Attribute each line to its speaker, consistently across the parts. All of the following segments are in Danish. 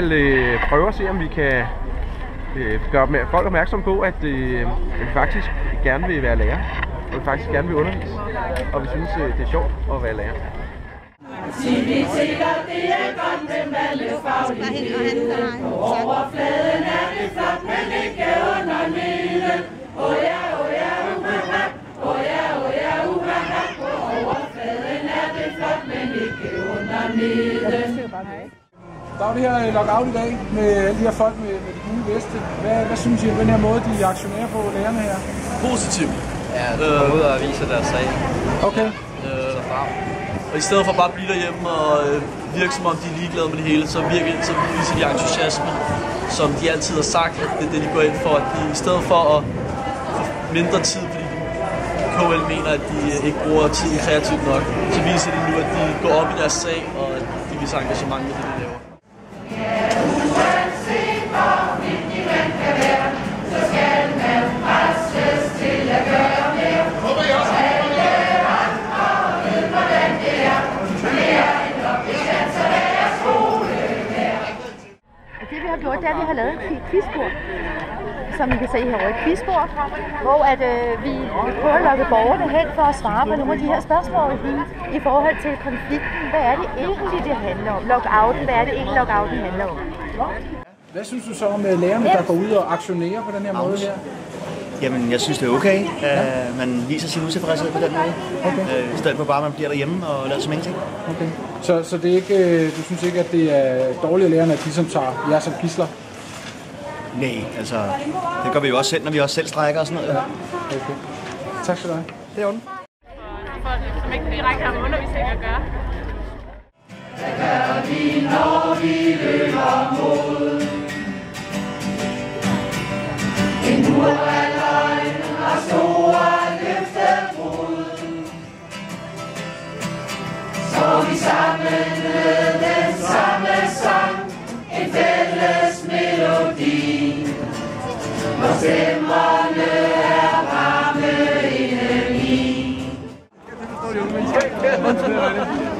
Speaker 1: fald prøve at se, om vi kan gøre folk opmærksom på, at vi faktisk gerne vil være lærer. Og vi faktisk gerne vil undervise. Og vi synes, det er sjovt at være lærer.
Speaker 2: Aktiviteter, det er godt med alle fagligheder. På overfladen er det flot, men ikke underlivet. Oh ja, uhaha. Oh ja, uhaha. På overfladen er det flot, men ikke underlivet.
Speaker 3: Der er det her lockout i dag med alle de her folk med de gule veste. Hvad synes I om den her måde, de aktionerer på, lærerne her?
Speaker 4: Positivt. Ja, de kommer ud og viser deres sag.
Speaker 3: Okay.
Speaker 4: Og i stedet for bare at blive derhjemme og virke som om de er ligeglade med det hele, så viser de entusiasme, som de altid har sagt, at det er det, de går ind for. At de, i stedet for at få mindre tid, fordi KL mener, at de ikke bruger tiden kreativt nok, så viser de nu, at de går op i deres sag, og at de viser engagement med det, de laver.
Speaker 5: Det vi har gjort, det er, at vi har lavet et quizbord, som I kan se herovre, et quizbord, hvor vi prøver at lokke borgerne hen for at svare på nogle af de her spørgsmål i forhold til konflikten. Hvad er det egentlig, det handler om? Lockouten, hvad er det egentlig, lockouten handler om?
Speaker 3: Hvad synes du så om lærerne, der går ud og aktionerer på den her måde her?
Speaker 6: Jamen, jeg synes, det er okay. Man viser sin utilfredshed på den måde. Okay. I stedet for bare, at man bliver derhjemme og lader som ingenting.
Speaker 3: Okay. Så det er ikke, du synes ikke, at det er dårlige lærerne, at de som tager jer som gidsler?
Speaker 6: Nej, altså, det gør vi jo også selv, når vi også selv strækker og sådan noget.
Speaker 3: Ja. Okay. Tak skal du have.
Speaker 6: Det er ondt.
Speaker 7: Folk, som ikke direkte har med undervisning at gøre.
Speaker 2: Hvad gør vi, når vi løber mod en mur af løgn og store løftebrud? Så vi sammen med den samme sang, en fælles melodi, hvor stemmerne er varme indeni.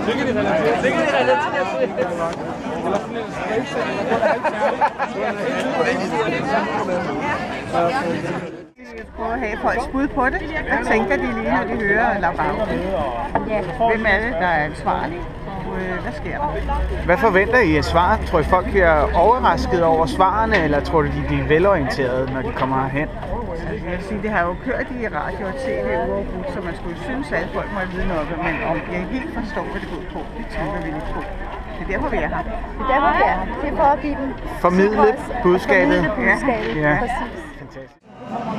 Speaker 3: Det kan de relatere til.
Speaker 8: Jeg prøver at have folks bud på det. Hvad tænker de lige, når de hører lockouten? Hvem er det, der er ansvarlig? Hvad sker der?
Speaker 1: Hvad forventer I af svaret? Tror I folk bliver overrasket over svarene, eller tror du, de bliver velorienterede, når de kommer herhen?
Speaker 8: Jeg vil sige, det har jo kørt i radio og tv uafbrudt, så man skulle synes, at alle folk må vide noget, men om jeg ikke helt forstår, hvad det går på, det tvivler vi lidt på. Det er derfor, vi er her.
Speaker 5: Det er derfor, vi er her. Det er for at give dem
Speaker 1: Formidle budskabet.
Speaker 5: Ja. Præcis.
Speaker 1: Fantastisk.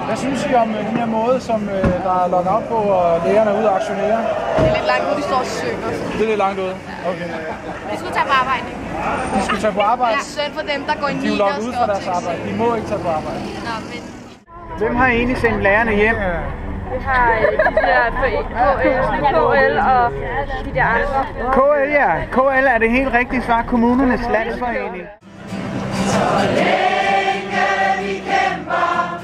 Speaker 3: Hvad synes I om den her måde, som der er lukket op på, og lærerne er ude og aktionere?
Speaker 7: Det er lidt langt ud, de står og synger.
Speaker 3: Det er lidt langt ude? Okay.
Speaker 7: De skulle tage på arbejde, ikke?
Speaker 3: De skulle tage på arbejde?
Speaker 7: Ja, synd for dem, der går i 9
Speaker 3: og skal op. De er jo lukket ud fra deres arbejde. De må ikke tage på arbejde.
Speaker 7: Nå, men...
Speaker 1: Hvem har egentlig sendt lærerne hjem?
Speaker 7: Vi har de der KL og de der andre.
Speaker 1: KL, ja. KL er det helt rigtige svar. Kommunernes Landsforening.
Speaker 2: Så længe vi kæmper,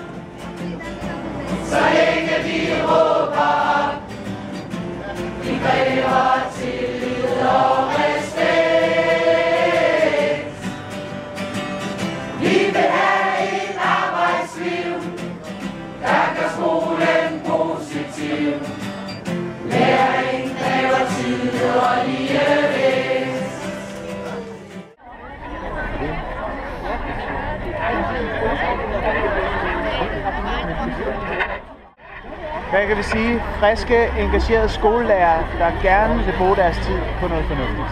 Speaker 2: så længe vi råber, vi kræver tillid og respekt. Vi vil have et arbejdsliv, der gør skolen positiv. Læring kræver tid og ligevægt.
Speaker 1: Hvad kan vi sige? Friske, engagerede skolelærere, der gerne vil bruge deres tid på noget fornuftigt.